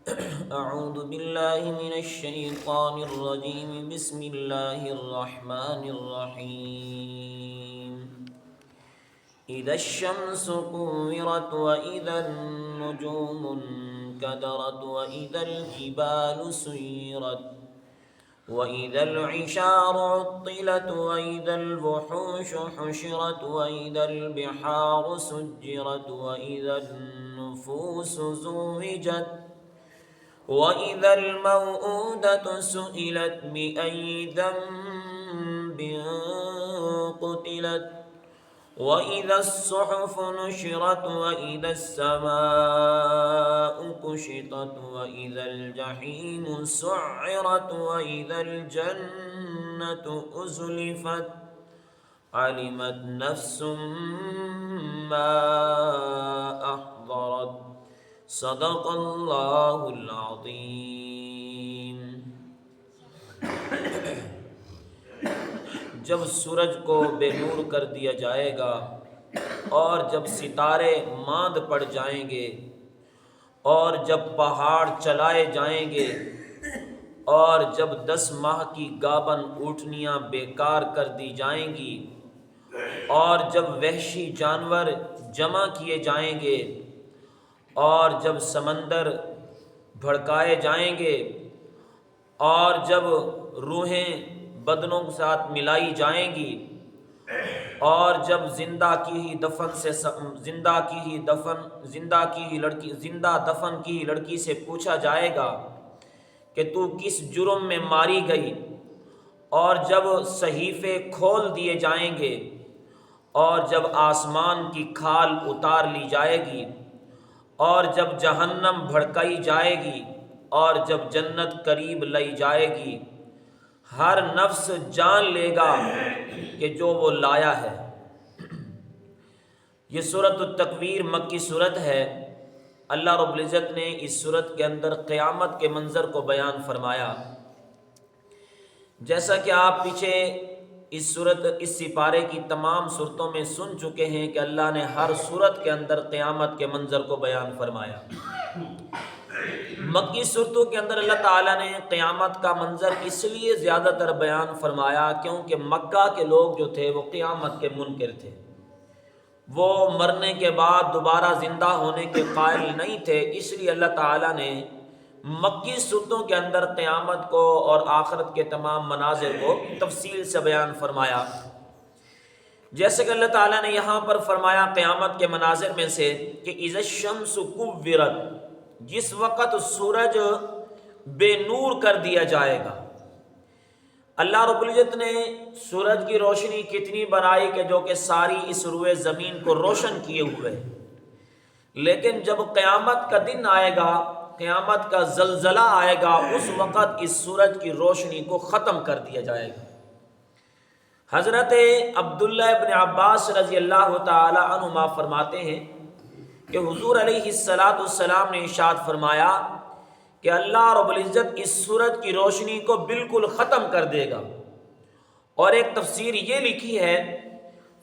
أعوذ بالله من الشيطان الرجيم. بسم الله الرحمن الرحيم. إذا الشمس كورت وإذا النجوم انكدرت وإذا الجبال سيرت وإذا العشار عطلت وإذا الوحوش حشرت وإذا البحار سجرت وإذا النفوس زوجت وَإِذَا الْمَوْءُودَةُ سُئِلَتْ بِأَيِّ ذَنبٍ قُتِلَتْ وَإِذَا الصُّحُفُ نُشِرَتْ وَإِذَا السَّمَاءُ كُشِطَتْ وَإِذَا الْجَحِيمُ سُعِّرَتْ وَإِذَا الْجَنَّةُ أُزْلِفَتْ عَلِمَتْ نَفْسٌ مَّا أَحْضَرَتْ. صدق اللہ العظیم. جب سورج کو بے نور کر دیا جائے گا اور جب ستارے ماند پڑ جائیں گے اور جب پہاڑ چلائے جائیں گے اور جب 10 ماہ کی گابن اونٹنیاں بیکار کر دی جائیں گی اور جب وحشی جانور جمع کیے جائیں گے اور جب سمندر بھڑکائے جائیں گے اور جب روحیں بدنوں کے ساتھ ملائی جائیں گی اور جب زندہ دفن کی لڑکی سے پوچھا جائے گا کہ تو کس جرم میں ماری گئی، اور جب صحیفے کھول دیے جائیں گے اور جب آسمان کی کھال اتار لی جائے گی اور جب جہنم بھڑکائی جائے گی اور جب جنت قریب لائی جائے گی، ہر نفس جان لے گا کہ جو وہ لایا ہے. یہ سورۃ التکویر مکی سورت ہے. اللہ رب العزت نے اس سورت کے اندر قیامت کے منظر کو بیان فرمایا. جیسا کہ آپ پیچھے اس سپارے کی تمام صورتوں میں سن چکے ہیں کہ اللہ نے ہر صورت کے اندر قیامت کے منظر کو بیان فرمایا. مکی صورتوں کے اندر اللہ تعالیٰ نے قیامت کا منظر اس لیے زیادہ تر بیان فرمایا کیونکہ مکہ کے لوگ جو تھے وہ قیامت کے منکر تھے، وہ مرنے کے بعد دوبارہ زندہ ہونے کے قائل نہیں تھے. اس لیے اللہ تعالیٰ نے مکی صورتوں کے اندر قیامت کو اور آخرت کے تمام مناظر کو تفصیل سے بیان فرمایا. جیسے کہ اللہ تعالیٰ نے یہاں پر فرمایا قیامت کے مناظر میں سے کہ اذا الشمس کورت، جس وقت سورج بے نور کر دیا جائے گا. اللہ رب العزت نے سورج کی روشنی کتنی بنائی کہ جو کہ ساری اس روئے زمین کو روشن کیے ہوئے، لیکن جب قیامت کا دن آئے گا، قیامت کا زلزلہ آئے گا، اس وقت اس سورج کی روشنی کو ختم کر دیا جائے گا. حضرت عبداللہ ابن عباس رضی اللہ تعالی عنہما فرماتے ہیں کہ حضور علیہ السلام نے ارشاد فرمایا کہ اللہ رب العزت اس سورج کی روشنی کو بالکل ختم کر دے گا. اور ایک تفسیر یہ لکھی ہے،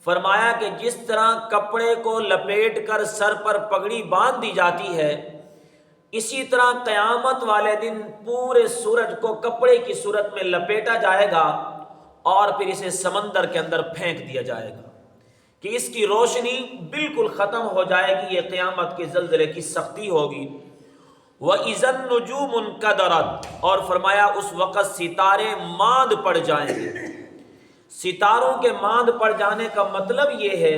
فرمایا کہ جس طرح کپڑے کو لپیٹ کر سر پر پگڑی باندھ دی جاتی ہے، اسی طرح قیامت والے دن پورے سورج کو کپڑے کی صورت میں لپیٹا جائے گا اور پھر اسے سمندر کے اندر پھینک دیا جائے گا کہ اس کی روشنی بالکل ختم ہو جائے گی. یہ قیامت کے زلزلے کی سختی ہوگی. وَإِذَا النُّجُومُ انْكَدَرَتْ، اور فرمایا اس وقت ستارے ماند پڑ جائیں گے. ستاروں کے ماند پڑ جانے کا مطلب یہ ہے،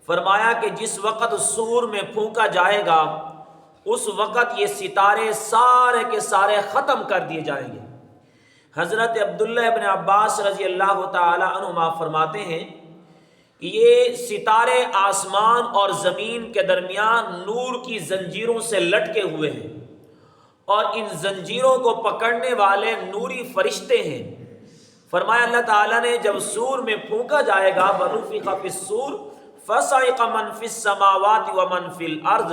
فرمایا کہ جس وقت سور میں پھونکا جائے گا اس وقت یہ ستارے سارے کے سارے ختم کر دیے جائیں گے. حضرت عبداللہ ابن عباس رضی اللہ تعالی عنہما فرماتے ہیں کہ یہ ستارے آسمان اور زمین کے درمیان نور کی زنجیروں سے لٹکے ہوئے ہیں اور ان زنجیروں کو پکڑنے والے نوری فرشتے ہیں. فرمایا اللہ تعالیٰ نے جب سور میں پھونکا جائے گا، وَنُفِخَ فِي الصُّورِ فَصَعِقَ مَنْ فِي السَّمَاوَاتِ وَمَنْ فِي الْأَرْضِ،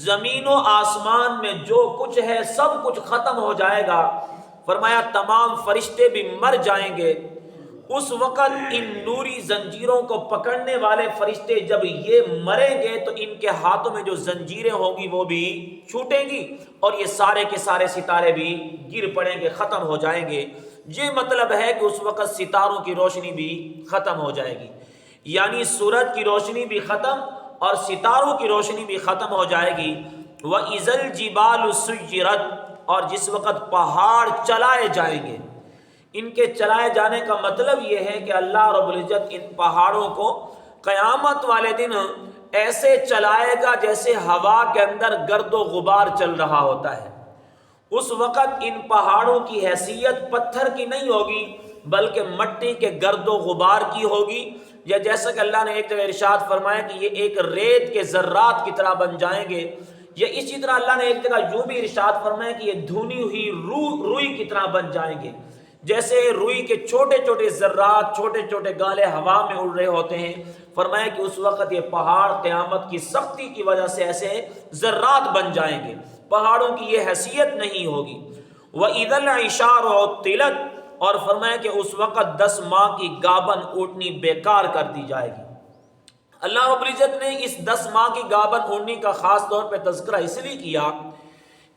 زمین و آسمان میں جو کچھ ہے سب کچھ ختم ہو جائے گا. فرمایا تمام فرشتے بھی مر جائیں گے اس وقت ان نوری زنجیروں کو پکڑنے والے فرشتے جب یہ مریں گے تو ان کے ہاتھوں میں جو زنجیریں ہوں گی وہ بھی چھوٹیں گی اور یہ سارے کے سارے ستارے بھی گر پڑیں گے، ختم ہو جائیں گے۔ یہ مطلب ہے کہ اس وقت ستاروں کی روشنی بھی ختم ہو جائے گی، یعنی سورج کی روشنی بھی ختم اور ستاروں کی روشنی بھی ختم ہو جائے گی۔ وَإِذَا الْجِبَالُ سُيِّرَتْ، اور جس وقت پہاڑ چلائے جائیں گے۔ ان کے چلائے جانے کا مطلب یہ ہے کہ اللہ رب العزت ان پہاڑوں کو قیامت والے دن ایسے چلائے گا جیسے ہوا کے اندر گرد و غبار چل رہا ہوتا ہے۔ اس وقت ان پہاڑوں کی حیثیت پتھر کی نہیں ہوگی بلکہ مٹی کے گرد و غبار کی ہوگی، یا جیسا کہ اللہ نے ایک جگہ ارشاد فرمایا کہ یہ ایک ریت کے ذرات کی طرح بن جائیں گے، یا اسی طرح اللہ نے ایک جگہ یوں بھی ارشاد فرمایا کہ یہ دھنی ہوئی روئی کی طرح بن جائیں گے، جیسے روئی کے چھوٹے چھوٹے ذرات، چھوٹے چھوٹے گالے ہوا میں اڑ رہے ہوتے ہیں۔ فرمایا کہ اس وقت یہ پہاڑ قیامت کی سختی کی وجہ سے ایسے ذرات بن جائیں گے، پہاڑوں کی یہ حیثیت نہیں ہوگی۔ وَإِذَا الْعِشَارُ عُطِّلَتْ، اور فرمایا کہ اس وقت 10 ماہ کی گابن اونٹنی بیکار کر دی جائے گی۔ اللہ رب العزت نے اس 10 ماہ کی گابن اونٹنی کا خاص طور پہ تذکرہ اس لیے کیا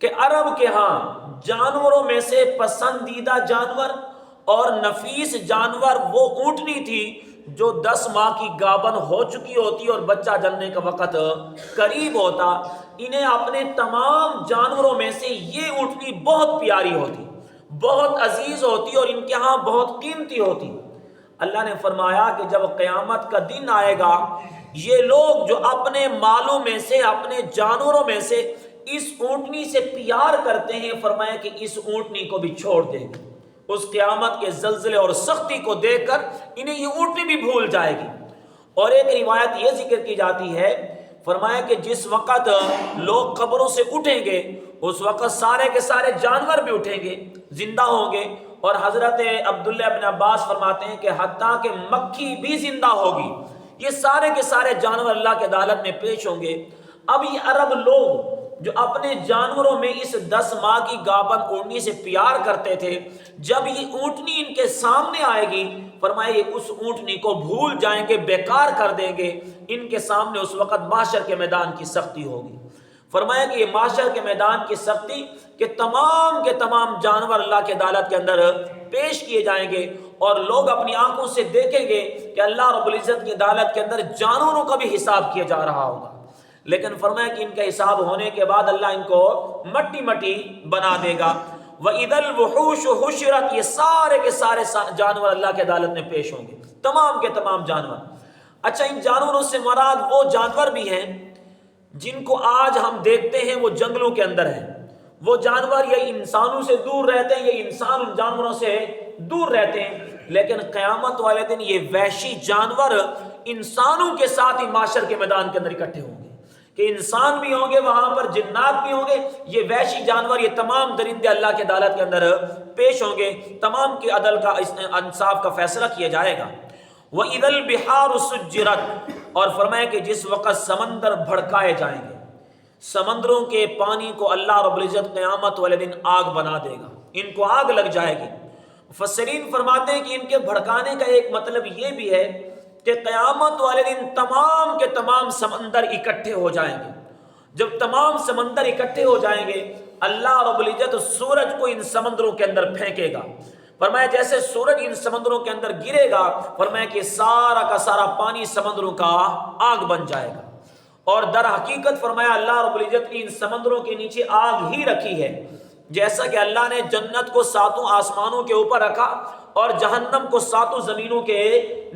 کہ عرب کے ہاں جانوروں میں سے پسندیدہ جانور اور نفیس جانور وہ اونٹنی تھی جو 10 ماہ کی گابن ہو چکی ہوتی اور بچہ جننے کا وقت قریب ہوتا۔ انہیں اپنے تمام جانوروں میں سے یہ اونٹنی بہت پیاری ہوتی، بہت عزیز ہوتی اور ان کے ہاں بہت قیمتی ہوتی۔ اللہ نے فرمایا کہ جب قیامت کا دن آئے گا، یہ لوگ جو اپنے مالوں میں سے، اپنے جانوروں میں سے اس اونٹنی سے پیار کرتے ہیں، فرمایا کہ اس اونٹنی کو بھی چھوڑ دیں گے۔ اس قیامت کے زلزلے اور سختی کو دیکھ کر انہیں یہ اونٹنی بھی بھول جائے گی۔ اور ایک روایت یہ ذکر کی جاتی ہے، فرمایا کہ جس وقت لوگ قبروں سے اٹھیں گے اس وقت سارے کے سارے جانور بھی اٹھیں گے، زندہ ہوں گے، اور حضرت عبداللہ بن عباس فرماتے ہیں کہ حتیٰ کہ مکھی بھی زندہ ہوگی، یہ سارے کے سارے جانور اللہ کے عدالت میں پیش ہوں گے۔ اب یہ عرب لوگ جو اپنے جانوروں میں اس 10 ماہ کی گابن اونٹنی سے پیار کرتے تھے، جب یہ اونٹنی ان کے سامنے آئے گی، فرمایا یہ اس اونٹنی کو بھول جائیں گے، بیکار کر دیں گے۔ ان کے سامنے اس وقت محشر کے میدان کی سختی ہوگی۔ فرمایا کہ یہ محشر کے میدان کی سختی کہ تمام کے تمام جانور اللہ کے عدالت کے اندر پیش کیے جائیں گے، اور لوگ اپنی آنکھوں سے دیکھیں گے کہ اللہ رب العزت کی عدالت کے اندر جانوروں کا بھی حساب کیا جا رہا ہوگا۔ لیکن فرمایا کہ ان کا حساب ہونے کے بعد اللہ ان کو مٹی مٹی بنا دے گا۔ وَإِذَا الْوُحُوشُ حُشِرَتْ، یہ سارے کے سارے جانور اللہ کے عدالت میں پیش ہوں گے، تمام کے تمام جانور۔ اچھا، ان جانوروں سے مراد وہ جانور بھی ہیں جن کو آج ہم دیکھتے ہیں وہ جنگلوں کے اندر ہیں، وہ جانور یا انسانوں سے دور رہتے ہیں یا انسان ان جانوروں سے دور رہتے ہیں، لیکن قیامت والے دن یہ وحشی جانور انسانوں کے ساتھ ہی معاشر کے میدان کے اندر اکٹھے ہوں گے، کہ انسان بھی ہوں گے وہاں پر، جنات بھی ہوں گے، یہ وحشی جانور، یہ تمام درندے اللہ کے عدالت کے اندر پیش ہوں گے، تمام کی عدل کا انصاف کا فیصلہ کیا جائے گا۔ وَإِذَا الْبِحَارُ سُجِّرَتْ، اور فرمایا کہ جس وقت سمندر بھڑکائے جائیں گے، سمندروں کے پانی کو اللہ رب العزت قیامت والے دن آگ بنا دے گا، ان کو آگ لگ جائے گی۔ مفسرین فرماتے ہیں کہ ان کے بھڑکانے کا ایک مطلب یہ بھی ہے کہ قیامت والے دن تمام کے تمام سمندر اکٹھے ہو جائیں گے۔ جب تمام سمندر اکٹھے ہو جائیں گے، اللہ رب العزت سورج کو ان سمندروں کے اندر پھینکے گا۔ فرمایا جیسے سورج ان سمندروں کے اندر گرے گا، فرمایا کہ سارا کا سارا پانی سمندروں کا آگ بن جائے گا۔ اور در حقیقت فرمایا اللہ رب العزت نے ان سمندروں کے نیچے آگ ہی رکھی ہے، جیسا کہ اللہ نے جنت کو 7 آسمانوں کے اوپر رکھا اور جہنم کو 7 زمینوں کے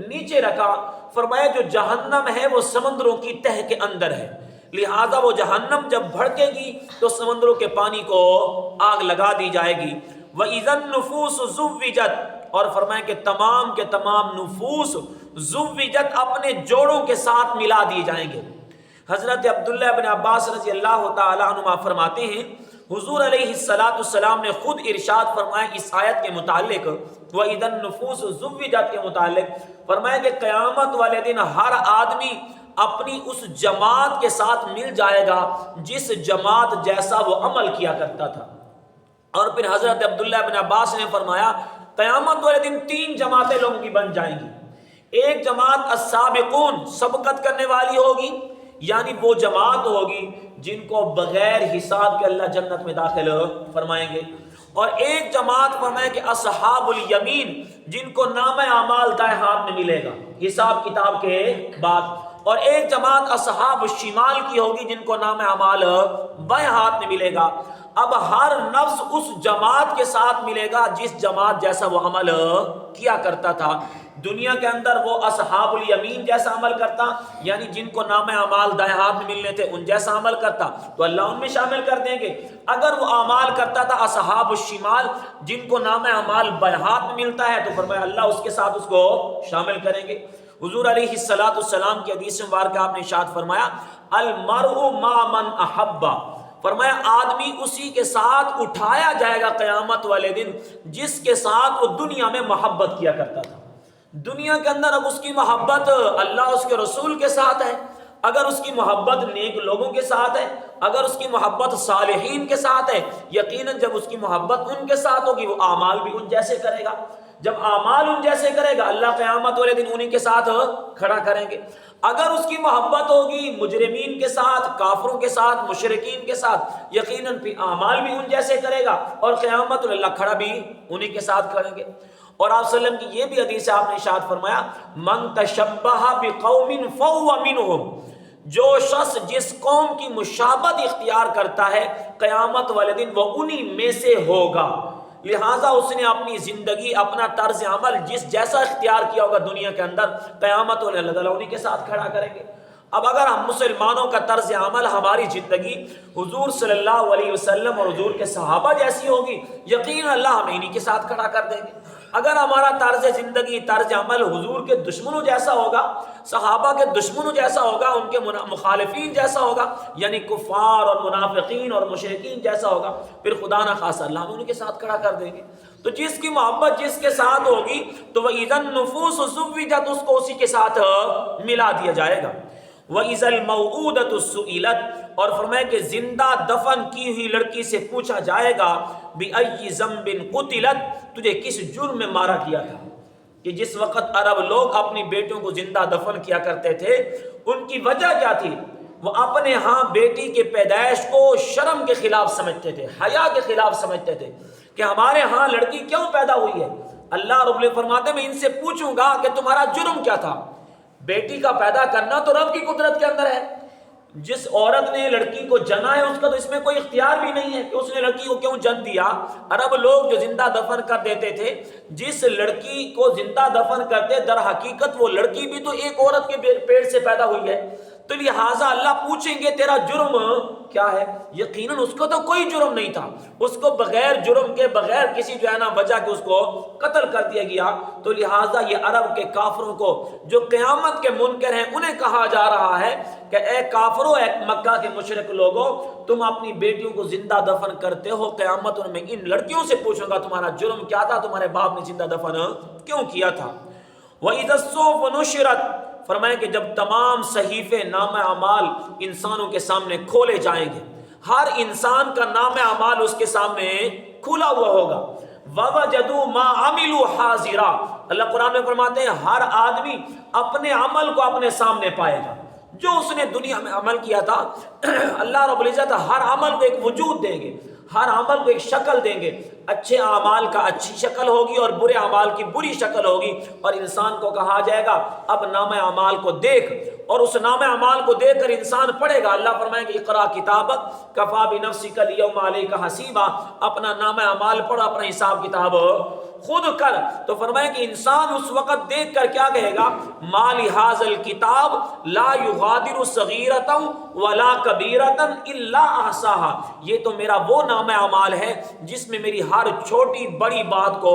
نیچے رکھا۔ فرمایا جو جہنم ہے وہ سمندروں کی تہ کے اندر ہے، لہذا وہ جہنم جب بھڑکے گی تو سمندروں کے پانی کو آگ لگا دی جائے گی۔ وَإِذَا النُّفُوسُ زُوِّجَتْ، اور فرمایا کہ تمام کے تمام نفوس زُوِّجَتْ اپنے جوڑوں کے ساتھ ملا دیے جائیں گے۔ حضرت عبداللہ بن عباس رضی اللہ تعالیٰ عنہما فرماتے ہیں حضور علیہ السلام نے خود ارشاد فرمایا اس آیت کے متعلق، وَإِذَا النُّفُوسُ زُوِّجَتْ کے متعلق، فرمایا کہ قیامت والے دن ہر آدمی اپنی اس جماعت کے ساتھ مل جائے گا جس جماعت جیسا وہ عمل کیا کرتا تھا۔ اور پھر حضرت عبداللہ بن عباس نے فرمایا قیامت والے دن 3 جماعتیں لوگوں کی بن جائیں گی۔ ایک جماعت السابقون، سبقت کرنے والی ہوگی، یعنی وہ جماعت ہوگی جن کو بغیر حساب کے اللہ جنت میں داخل فرمائیں گے۔ اور ایک جماعت فرمائیں کہ اصحاب الیمین، جن کو نام اعمال دائیں ہاتھ میں ملے گا حساب کتاب کے بعد۔ اور ایک جماعت اصحاب الشمال کی ہوگی، جن کو نام اعمال بائیں ہاتھ میں ملے گا۔ اب ہر نفس اس جماعت کے ساتھ ملے گا جس جماعت جیسا وہ عمل کیا کرتا تھا۔ دنیا کے اندر وہ اصحاب الیمین جیسا عمل کرتا، یعنی جن کو نام اعمال دائیں ہاتھ میں ملنے تھے ان جیسا عمل کرتا تو اللہ ان میں شامل کر دیں گے۔ اگر وہ اعمال کرتا تھا اصحاب الشمال، جن کو نام اعمال بائیں ہاتھ میں ملتا ہے، تو فرمایا اللہ اس کے ساتھ اس کو شامل کریں گے۔ حضور علیہ السلام کی حدیث مبارکہ آپ نے ارشاد فرمایا المرء مع من احب، فرمایا آدمی اسی کے ساتھ اٹھایا جائے گا قیامت والے دن جس کے ساتھ وہ دنیا میں محبت کیا کرتا تھا۔ دنیا کے اندر اب اس کی محبت اللہ اس کے رسول کے ساتھ ہے، اگر اس کی محبت نیک لوگوں کے ساتھ ہے، اگر اس کی محبت صالحین کے ساتھ ہے، یقیناً جب اس کی محبت ان کے ساتھ ہوگی وہ اعمال بھی ان جیسے کرے گا۔ جب اعمال ان جیسے کرے گا اللہ قیامت والے دن انہی کے ساتھ کھڑا کریں گے۔ اگر اس کی محبت ہوگی مجرمین کے ساتھ، کافروں کے ساتھ، مشرکین کے ساتھ، یقیناً پھر اعمال بھی ان جیسے کرے گا اور قیامت اللہ کھڑا بھی انہی کے ساتھ کریں گے۔ اور آپ صلی اللہ علیہ وسلم کی یہ بھی حدیث ہے، آپ نے ارشاد فرمایا من تشبہ بقوم فہو منہم، جو شخص جس قوم کی مشابہت اختیار کرتا ہے قیامت والے دن وہ انہی میں سے ہوگا۔ لہٰذا اس نے اپنی زندگی، اپنا طرز عمل جس جیسا اختیار کیا ہوگا دنیا کے اندر، قیامت والے اللہ تعالیٰ انہی کے ساتھ کھڑا کریں گے۔ اب اگر ہم مسلمانوں کا طرز عمل، ہماری زندگی حضور صلی اللہ علیہ وسلم اور حضور کے صحابہ جیسی ہوگی، یقین اللہ ہمیں انہی کے ساتھ کھڑا کر دیں گے۔ اگر ہمارا طرز زندگی، طرز عمل حضور کے دشمنوں جیسا ہوگا، صحابہ کے دشمنوں جیسا ہوگا، ان کے مخالفین جیسا ہوگا، یعنی کفار اور منافقین اور مشرکین جیسا ہوگا، پھر خدا نہ خواستہ اللہ ہم ان کے ساتھ کھڑا کر دیں گے۔ تو جس کی محبت جس کے ساتھ ہوگی تو وَإِذَا النُّفُوسُ زُوِّجَتْ، اس کو اسی کے ساتھ ملا دیا جائے گا۔ وَإِذَا الْمَوْءُودَةُ سُئِلَتْ، اور فرمایا کہ زندہ دفن کی ہوئی لڑکی سے پوچھا جائے گا بِأَيِّ ذَنْبٍ قُتِلَتْ، تجھے کس جرم میں مارا گیا تھا۔ کہ جس وقت عرب لوگ اپنی بیٹوں کو زندہ دفن کیا کرتے تھے، ان کی وجہ کیا تھی؟ وہ اپنے ہاں بیٹی کے پیدائش کو شرم کے خلاف سمجھتے تھے، حیا کے خلاف سمجھتے تھے کہ ہمارے ہاں لڑکی کیوں پیدا ہوئی ہے۔ اللہ رب العزت فرماتے ہیں میں ان سے پوچھوں گا کہ تمہارا جرم کیا تھا۔ بیٹی کا پیدا کرنا تو رب کی قدرت کے اندر ہے، جس عورت نے لڑکی کو جنا ہے اس کا تو اس میں کوئی اختیار بھی نہیں ہے کہ اس نے لڑکی کو کیوں جن دیا۔ عرب لوگ جو زندہ دفن کر دیتے تھے، جس لڑکی کو زندہ دفن کرتے، در حقیقت وہ لڑکی بھی تو ایک عورت کے پیٹ سے پیدا ہوئی ہے، تو لہٰذا اللہ پوچھیں گے تیرا جرم کیا ہے۔ یقیناً اس کو تو کوئی جرم نہیں تھا، اس کو بغیر جرم کے، بغیر کسی جو ہے نا وجہ کے اس کو قتل کر دیا گیا۔ تو لہٰذا یہ عرب کے کافروں کو جو قیامت کے منکر ہیں انہیں کہا جا رہا ہے کہ اے کافروں، اے مکہ کے مشرک لوگوں، تم اپنی بیٹیوں کو زندہ دفن کرتے ہو، قیامت میں ان لڑکیوں سے پوچھوں گا تمہارا جرم کیا تھا، تمہارے باپ نے زندہ دفن کیوں کیا تھا۔ وَإِذَا الصُّحُفُ نُشِرَتْ، فرمائے کہ جب تمام صحیفے نامہ اعمال انسانوں کے سامنے کھولے جائیں گے، ہر انسان کا نامہ اعمال اس کے سامنے کھلا ہوا ہوگا۔ وَوَجَدُوا مَا عَمِلُوا حَاضِرًا، اللہ قرآن میں فرماتے ہیں ہر آدمی اپنے عمل کو اپنے سامنے پائے گا، جو اس نے دنیا میں عمل کیا تھا۔ اللہ رب العزت ہر عمل کو ایک وجود دیں گے، ہر عمل کو ایک شکل دیں گے۔ اچھے اعمال کا اچھی شکل ہوگی اور برے اعمال کی بری شکل ہوگی، اور انسان کو کہا جائے گا اب نامہ اعمال کو دیکھ، اور اس نامہ اعمال کو دیکھ کر انسان پڑھے گا۔ اللہ فرمائیں گے اقرا کتابک کفا بنفسک الیوم علیک حسیبا، اپنا نامہ اعمال پڑھو، اپنا حساب کتاب خود کر۔ تو فرمائیں کہ انسان اس وقت دیکھ کر کیا کہے گا، ما لہذا الکتاب لا یغادر صغیرۃ ولا کبیرۃ الا احصاها، یہ تو میرا وہ نامہ اعمال ہے جس میں میری ہر چھوٹی بڑی بات کو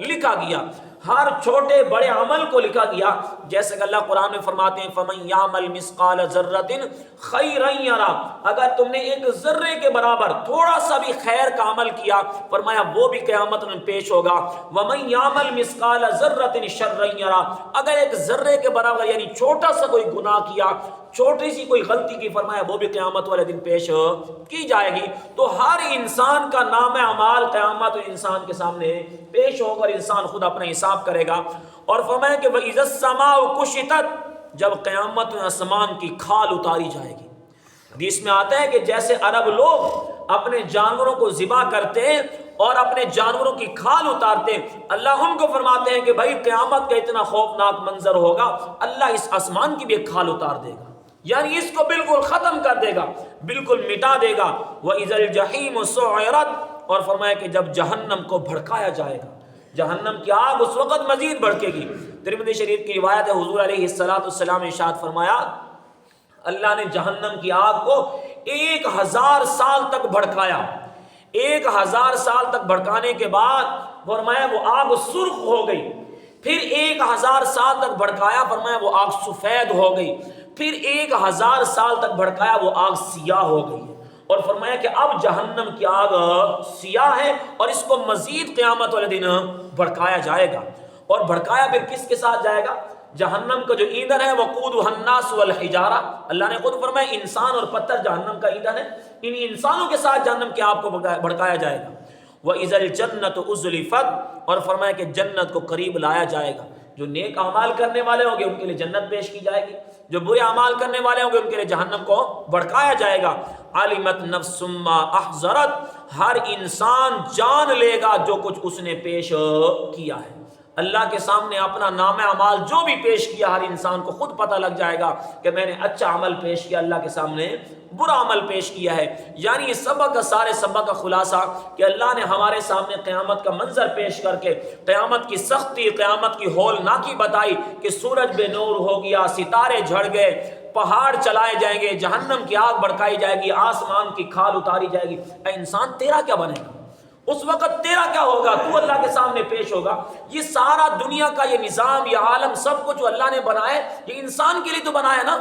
لکھا گیا، ہر چھوٹے بڑے عمل کو لکھا گیا۔ جیسے کہ اللہ قرآن میں فرماتے ہیں فَمَن يَعْمَلْ مِثْقَالَ ذَرَّةٍ خَيْرًا يَرَهُ، اگر تم نے ایک ذرے کے برابر تھوڑا سا بھی خیر کا عمل کیا، فرمایا وہ بھی قیامت میں پیش ہوگا۔ وَمَن يَعْمَلْ مِثْقَالَ ذَرَّةٍ شَرًّا يَرَهُ، اگر ایک ذرے کے برابر یعنی چھوٹا سا کوئی گناہ کیا چھوٹی سی کوئی غلطی کی فرمایا وہ بھی قیامت والے دن پیش کی جائے گی. تو ہر انسان کا نام اعمال قیامت انسان کے سامنے پیش ہوگا اور انسان خود اپنا حساب کرے گا. اور فرمایا کہ وَإِذَا السَّمَاءُ كُشِطَتْ جب قیامت میں آسمان کی کھال اتاری جائے گی. حدیث میں آتا ہے کہ جیسے عرب لوگ اپنے جانوروں کو ذبح کرتے ہیں اور اپنے جانوروں کی کھال اتارتے ہیں، اللہ ان کو فرماتے ہیں کہ بھائی قیامت کا اتنا خوفناک منظر ہوگا، اللہ اس آسمان کی بھی ایک کھال اتار دے گا، یعنی اس کو بالکل ختم کر دے گا، بالکل مٹا دے گا. وَإِذَا الْجَحِيمُ سُعِرَتْ اور فرمایا کہ جب جہنم کو بھڑکایا جائے گا، جہنم کی آگ اس وقت مزید بھڑکے گی. ترمذی شریف کی روایت ہے، حضور علیہ السلام ارشاد فرمایا اللہ نے جہنم کی آگ کو 1000 سال تک بھڑکایا. 1000 سال تک بھڑکانے کے بعد فرمایا وہ آگ سرخ ہو گئی. پھر 1000 سال تک بھڑکایا، فرمایا وہ آگ سفید ہو گئی. پھر 1000 سال تک بھڑکایا، وہ آگ سیاہ ہو گئی. اور فرمایا کہ اب جہنم کی آگ سیاہ ہے اور اس کو مزید قیامت والے دن بھڑکایا جائے گا. اور بھڑکایا پھر کس کے ساتھ جائے گا؟ جہنم کا جو ایندھن ہے وقودها الناس والحجارہ، اللہ نے خود فرمایا انسان اور پتھر جہنم کا ایندھن ہے، ان انسانوں کے ساتھ جہنم کی آگ کو بھڑکایا جائے گا. وَإِذَا الْجَنَّةُ أُزْلِفَتْ اور فرمایا کہ جنت کو قریب لایا جائے گا. جو نیک اعمال کرنے والے ہوں گے ان کے لیے جنت پیش کی جائے گی، جو برے اعمال کرنے والے ہوں گے ان کے لیے جہنم کو بھڑکایا جائے گا. عَلِمَتْ نَفْسٌ مَّا أَحْضَرَتْ ہر انسان جان لے گا جو کچھ اس نے پیش کیا ہے. اللہ کے سامنے اپنا نام اعمال جو بھی پیش کیا، ہر انسان کو خود پتہ لگ جائے گا کہ میں نے اچھا عمل پیش کیا، اللہ کے سامنے برا عمل پیش کیا ہے. یعنی یہ سبق کا سارے سبق کا خلاصہ کہ اللہ نے ہمارے سامنے قیامت کا منظر پیش کر کے قیامت کی سختی، قیامت کی ہولناکی بتائی کہ سورج بے نور ہو گیا، ستارے جھڑ گئے، پہاڑ چلائے جائیں گے، جہنم کی آگ بھڑکائی جائے گی، آسمان کی کھال اتاری جائے گی. اے انسان تیرا کیا بنے گا؟ اس وقت تیرا کیا ہوگا؟ تو اللہ کے سامنے پیش ہوگا. یہ سارا دنیا کا یہ نظام، یہ عالم، سب کچھ جو اللہ نے بنایا یہ انسان کے لیے تو بنایا نا.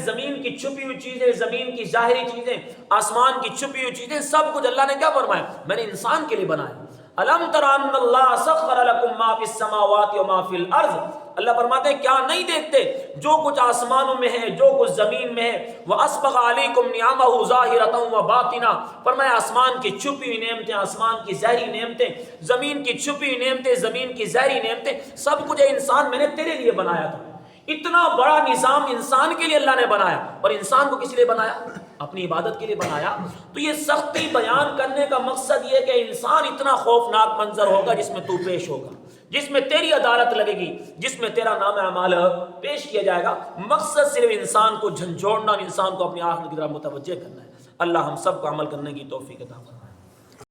زمین کی چھپی ہوئی چیزیں، زمین کی ظاہری چیزیں، آسمان کی چھپی ہوئی چیزیں، سب کچھ اللہ نے کیا فرمایا؟ میں نے انسان کے لیے بنایا. الم تر ان اللہ سخر لکم ما فی السماوات و ما فی الارض اللہ فرماتے ہیں کیا نہیں دیکھتے جو کچھ آسمانوں میں ہے، جو کچھ زمین میں ہے. وَأَسْبَغَ عَلَيْكُمْ نِعَمَهُ ظَاهِرَةً وَبَاطِنَةً فرمایا آسمان کی چھپی ہوئی نعمتیں، آسمان کی ظاہری نعمتیں، زمین کی چھپی ہوئی نعمتیں، زمین کی ظاہری نعمتیں، سب کچھ انسان میں نے تیرے لیے بنایا تھا. اتنا بڑا نظام انسان کے لیے اللہ نے بنایا، اور انسان کو کس لیے بنایا؟ اپنی عبادت کے لیے بنایا. تو یہ سختی بیان کرنے کا مقصد یہ کہ انسان اتنا خوفناک منظر ہوگا جس میں تو پیش ہوگا، جس میں تیری عدالت لگے گی، جس میں تیرا نام اعمال پیش کیا جائے گا. مقصد صرف انسان کو جھنجھوڑنا، انسان کو اپنی آخرت کی طرف متوجہ کرنا ہے. اللہ ہم سب کو عمل کرنے کی توفیق عطا فرمائے.